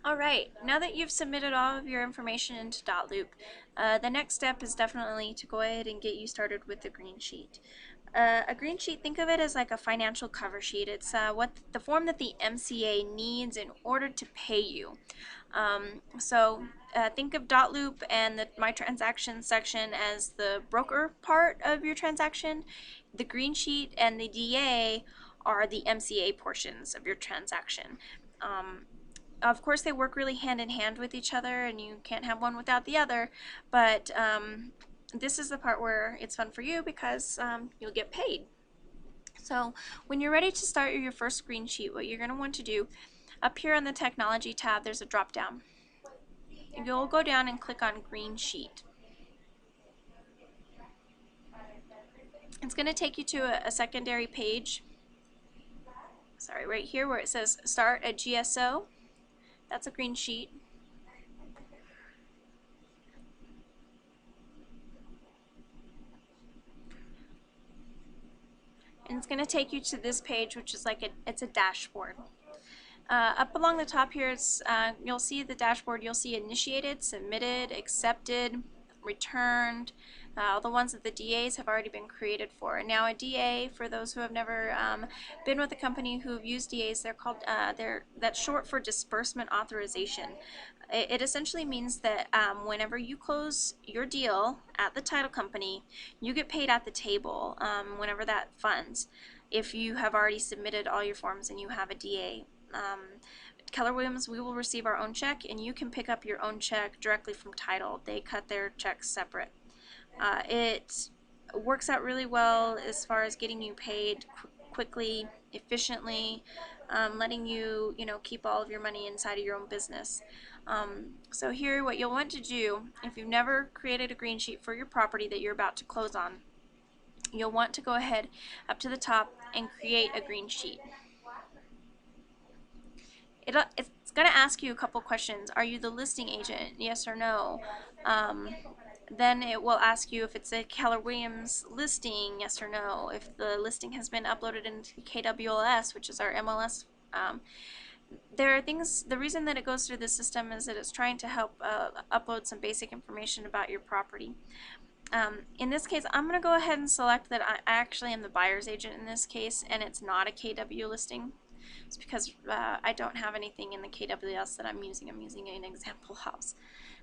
Alright, now that you've submitted all of your information into Dotloop, the next step is definitely to go ahead and get you started with the green sheet. A green sheet, think of it as like a financial cover sheet. It's what the form that the MCA needs in order to pay you. Think of Dotloop and the My Transactions section as the broker part of your transaction. The green sheet and the DA are the MCA portions of your transaction. Of course, they work really hand in hand with each other, and you can't have one without the other. But this is the part where it's fun for you because you'll get paid. So when you're ready to start your first screen sheet, what you're going to want to do, up here on the Technology tab, there's a drop down. You'll go down and click on Green Sheet. It's going to take you to a secondary page. Sorry, right here where it says Start a GSO. That's a green sheet. And it's going to take you to this page, which is like it's a dashboard. Up along the top here, you'll see the dashboard. You'll see initiated, submitted, accepted, returned. All the ones that the DAs have already been created for. And now a DA, for those who have never been with a company who've used DAs, they're called that's short for disbursement authorization. It essentially means that whenever you close your deal at the title company, you get paid at the table whenever that funds. If you have already submitted all your forms and you have a DA. Keller Williams, we will receive our own check, and you can pick up your own check directly from title. They cut their checks separate. It works out really well as far as getting you paid quickly, efficiently, letting you, keep all of your money inside of your own business. So here, what you'll want to do, if you've never created a green sheet for your property that you're about to close on, you'll want to go ahead up to the top and create a green sheet. It's going to ask you a couple questions. Are you the listing agent? Yes or no. Then it will ask you if it's a Keller Williams listing, yes or no. If the listing has been uploaded into KWLS, which is our MLS. There are things, the reason that it goes through the system is that it's trying to help upload some basic information about your property. In this case, I'm going to go ahead and select that I actually am the buyer's agent in this case, and it's not a KW listing. It's because I don't have anything in the KWS that I'm using. I'm using an example house.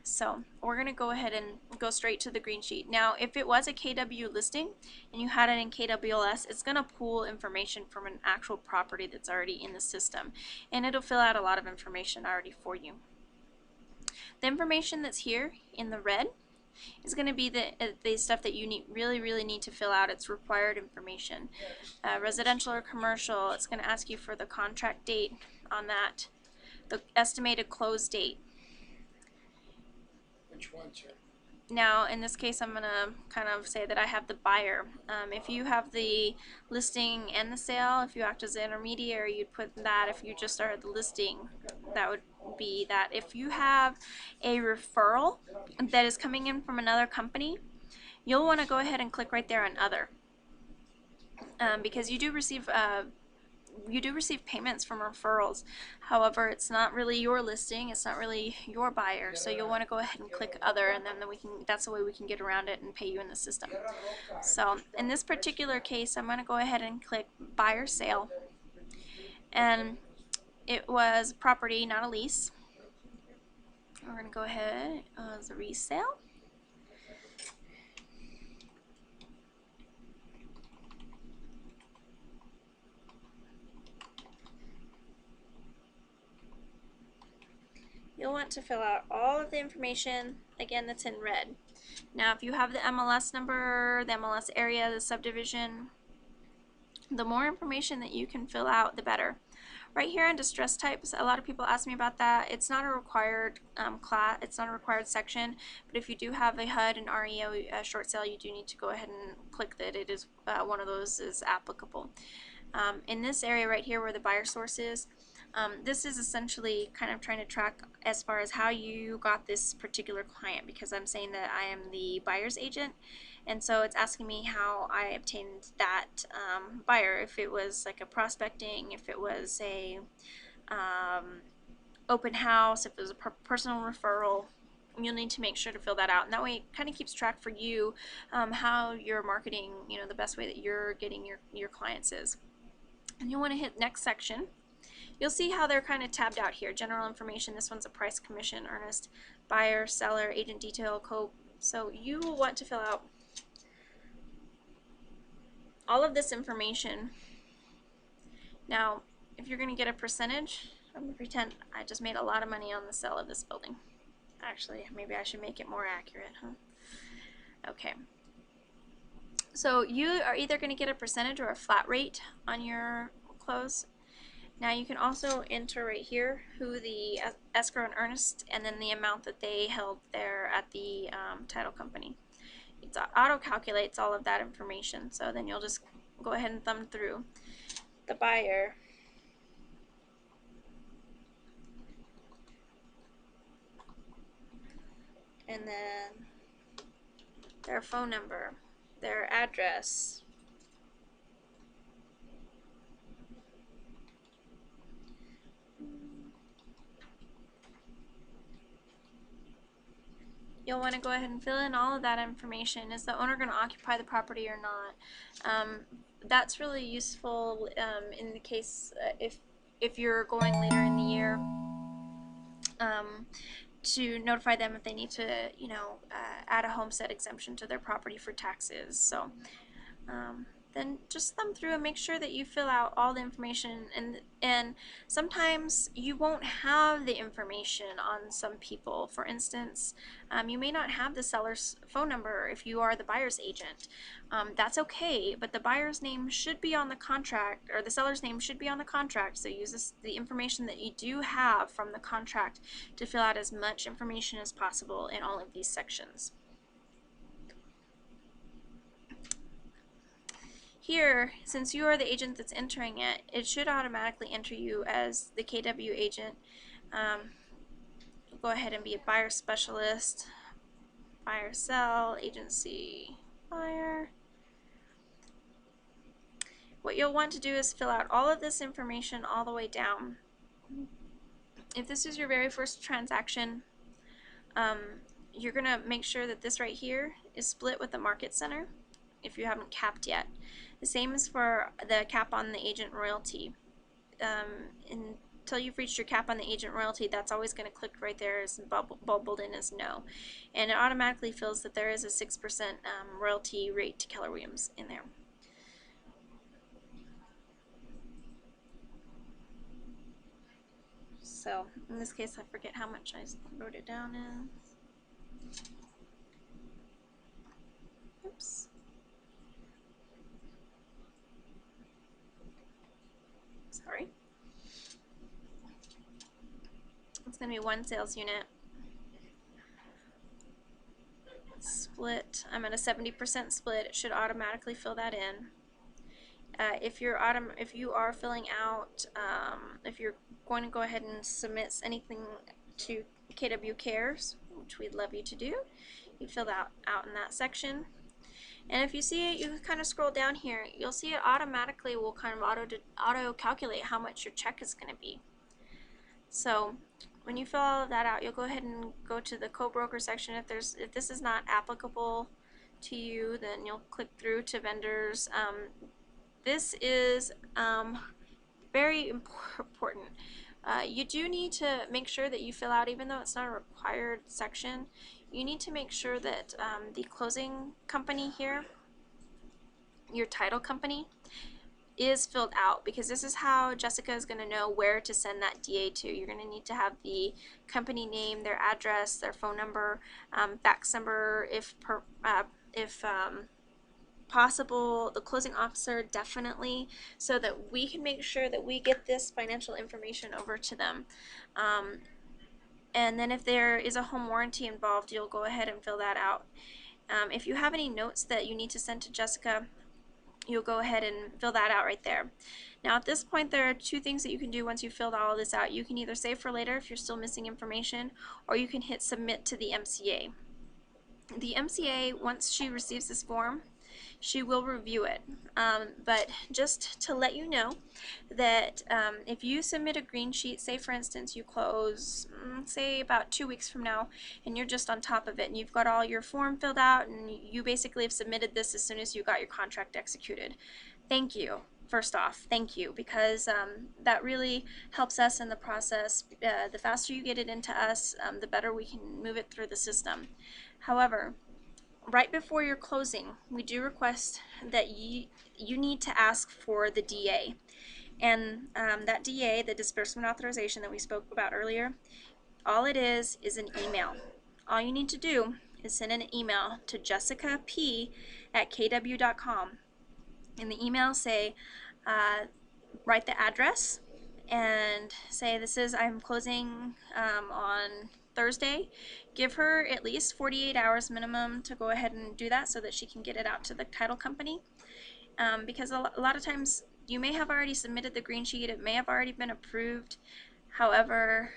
So we're going to go ahead and go straight to the green sheet. Now, if it was a KW listing and you had it in KWLS, it's going to pull information from an actual property that's already in the system, and it'll fill out a lot of information already for you. The information that's here in the red is going to be the stuff that you really need to fill out. It's required information. Residential or commercial, it's going to ask you for the contract date on that, the estimated close date. Which one, sir? Now, in this case, I'm going to kind of say that I have the buyer. If you have the listing and the sale, if you act as an intermediary, you'd put that. If you just are the listing, that would be that. If you have a referral that is coming in from another company, you'll want to go ahead and click right there on other, because you do receive payments from referrals. However, it's not really your listing, it's not really your buyer, so you'll want to go ahead and click other, and then that's the way we can get around it and pay you in the system. So in this particular case, I'm going to go ahead and click buyer sale, and it was property, not a lease. We're going to go ahead as a resale. You'll want to fill out all of the information, again, that's in red. Now, if you have the MLS number, the MLS area, the subdivision, the more information that you can fill out, the better. Right here on distress types, a lot of people ask me about that. It's not a required class, it's not a required section, but if you do have a HUD and REO short sale, you do need to go ahead and click that it is one of those is applicable. In this area right here where the buyer source is, this is essentially kind of trying to track as far as how you got this particular client, because I'm saying that I am the buyer's agent, and so it's asking me how I obtained that buyer, if it was like a prospecting, if it was a open house, if it was a personal referral, you'll need to make sure to fill that out. And that way it kind of keeps track for you how you're marketing, the best way that you're getting your clients is. And you'll want to hit next section. You'll see how they're kind of tabbed out here. General information, this one's a price, commission, earnest, buyer, seller, agent detail, code. So you will want to fill out all of this information. Now, if you're going to get a percentage, I'm going to pretend I just made a lot of money on the sale of this building. Actually, maybe I should make it more accurate, huh? Okay. So you are either going to get a percentage or a flat rate on your close. Now you can also enter right here who the escrow and earnest, and then the amount that they held there at the title company. It auto calculates all of that information, so then you'll just go ahead and thumb through the buyer. And then their phone number, their address, you'll want to go ahead and fill in all of that information. Is the owner going to occupy the property or not? That's really useful in the case if you're going later in the year to notify them if they need to, add a homestead exemption to their property for taxes. So then just thumb through and make sure that you fill out all the information, and sometimes you won't have the information on some people. For instance, you may not have the seller's phone number if you are the buyer's agent. That's okay, but the buyer's name should be on the contract, or the seller's name should be on the contract, so use the information that you do have from the contract to fill out as much information as possible in all of these sections. Here, since you are the agent that's entering it, it should automatically enter you as the KW agent. Go ahead and be a buyer specialist, buyer sell, agency, buyer. What you'll want to do is fill out all of this information all the way down. If this is your very first transaction, you're going to make sure that this right here is split with the market center if you haven't capped yet. The same is for the cap on the agent royalty. Until you've reached your cap on the agent royalty, that's always going to click right there as bubbled in as no. And it automatically fills that there is a 6% royalty rate to Keller Williams in there. So in this case, I forget how much I wrote it down as. Oops. Sorry. It's going to be one sales unit. Split. I'm at a 70% split. It should automatically fill that in. If you are filling out, if you're going to go ahead and submit anything to KW Cares, which we'd love you to do, you fill that out in that section. And if you see it, you kind of scroll down here, you'll see it automatically will kind of auto calculate how much your check is going to be. So when you fill all of that out, you'll go ahead and go to the co-broker section. If this is not applicable to you, then you'll click through to vendors. This is very important. You do need to make sure that you fill out, even though it's not a required section, you need to make sure that the closing company here, your title company, is filled out, because this is how Jessica is going to know where to send that DA to. You're going to need to have the company name, their address, their phone number, fax number if possible, the closing officer definitely, so that we can make sure that we get this financial information over to them. And then if there is a home warranty involved, you'll go ahead and fill that out. If you have any notes that you need to send to Jessica, you'll go ahead and fill that out right there. Now at this point, there are two things that you can do once you've filled all of this out. You can either save for later if you're still missing information, or you can hit submit to the MCA. The MCA, once she receives this form, she will review it. But just to let you know that if you submit a green sheet, say for instance you close, say about 2 weeks from now, and you're just on top of it, and you've got all your form filled out, and you basically have submitted this as soon as you got your contract executed. Thank you. First off, thank you, because that really helps us in the process. The faster you get it into us, the better we can move it through the system. However, right before your closing, we do request that you need to ask for the DA. And that DA, the disbursement authorization that we spoke about earlier, all it is an email. All you need to do is send an email to jessicap@kw.com. In the email, say, write the address and say I'm closing on Thursday. Give her at least 48 hours minimum to go ahead and do that so that she can get it out to the title company. Because a lot of times you may have already submitted the green sheet, it may have already been approved. However,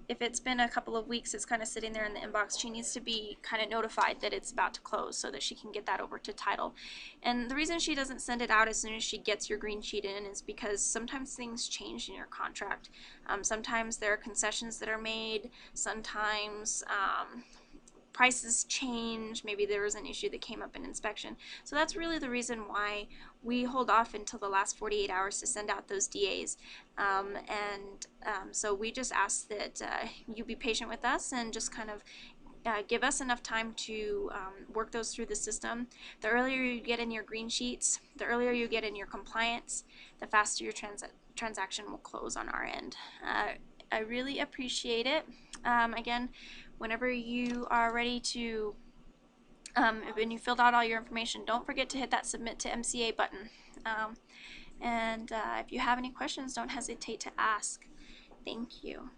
if it's been a couple of weeks, it's kind of sitting there in the inbox, she needs to be kind of notified that it's about to close so that she can get that over to title. And the reason she doesn't send it out as soon as she gets your green sheet in is because sometimes things change in your contract. Sometimes there are concessions that are made, sometimes prices change, maybe there was an issue that came up in inspection. So that's really the reason why we hold off until the last 48 hours to send out those DAs. So we just ask that you be patient with us and just kind of give us enough time to work those through the system. The earlier you get in your green sheets, the earlier you get in your compliance, the faster your transaction will close on our end. I really appreciate it. Again, whenever you are ready to, when you filled out all your information, don't forget to hit that submit to MCA button. And if you have any questions, don't hesitate to ask. Thank you.